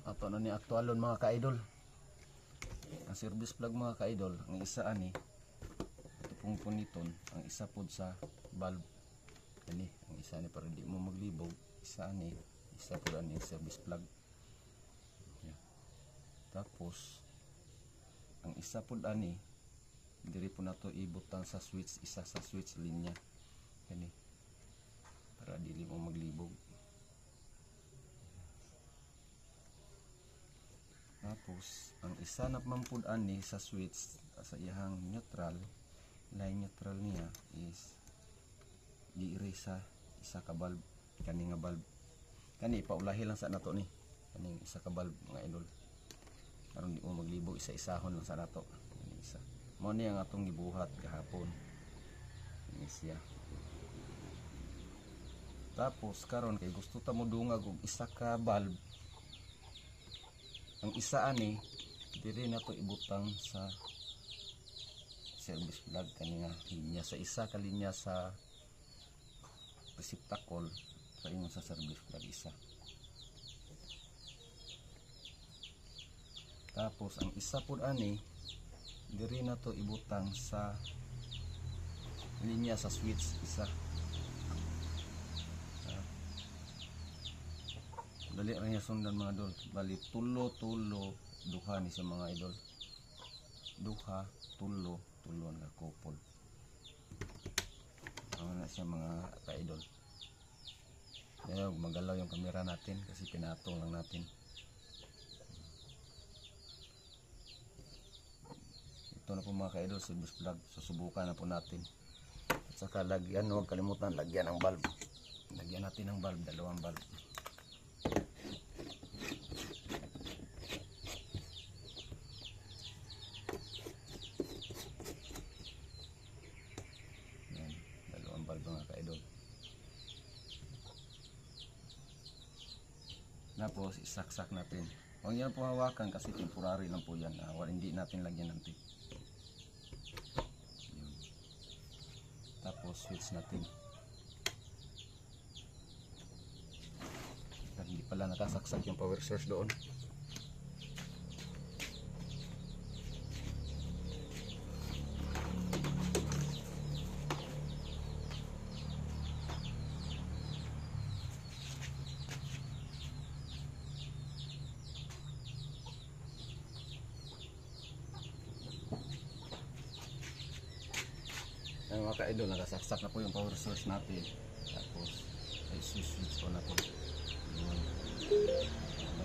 ato na ni aktualon mga ka-idol. Ang service plug mga ka-idol, ang isa ani ito pong puniton, ang isa pod sa valve ani, ang isa ni para di mo maglibog, isa ani, isa pod ani service plug. Yeah. Tapos ang isa pod ani diri po nato ibutang sa switch, isa sa switch linya ani para dili mo maglibog. Tapos ang isa na mampud ani sa switch sa iyang neutral, line neutral niya is diiri sa isa ka bulb, kani nga bulb kani paulahi lang sa nato ni kani isa ka bulb mga idol aron di mo maglibog, isa-isahon lang sa nato. Kani isa mo ni ang atong gibuhat kahapon ini siya. Tapos karon kay gusto ta mo dungag og isa ka bulb, ang isa ani diri na to ibutang sa service plug kani nga linya, sa isa ka linya sa receptacle sa ingon sa service plug isa. Tapos ang isa pud ani diri na to ibutang sa linya sa switch isa. Dali ra niya sundan mga idol. Bali tulo duha ni sa mga idol. Duha, tulo nga couple. Ano na siya mga ka-idol. Ngayon magalaw yung camera natin kasi pinatong lang natin. Ito na po mga ka-idol, service plug. Susubukan na po natin. At saka lagyan, huwag kalimutan lagyan ng bulb. Lagyan natin ng bulb, dalawang bulb. Tapos isaksak natin. Huwag yan po hawakan kasi temporary lang po yan. Hindi natin lagyan ng tape. Yun. Tapos switch natin. Hindi pala nakasaksak yung power source doon. Ang mga ka-idol, nakasaksak na po yung power source natin. Tapos ay switch po natin.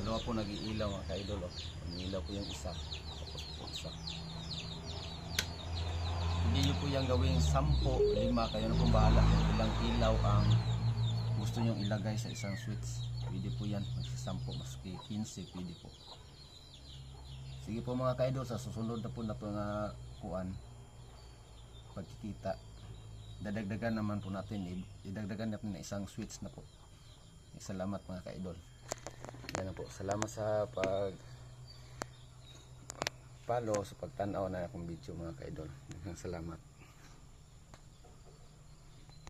Dalawa po nag-iilaw mga ka-idol. Nag-iilaw po yung isa. Tapos po isa. Hindi nyo po yung gawing 10, 5. Kayo na po bahala kung ilang ilaw ang gusto nyo ilagay sa isang switch. Pwede po yan. Maski 10, maski 15 pwede po. Sige po mga ka-idol, sa susunod na po na ito nga kuan pagkikita, dadagdagan naman po natin, idagdagan natin na isang switch na po. Salamat mga ka-idol. Yan na po, salamat sa follow, sa pagtanaw na akong video mga ka-idol. Salamat.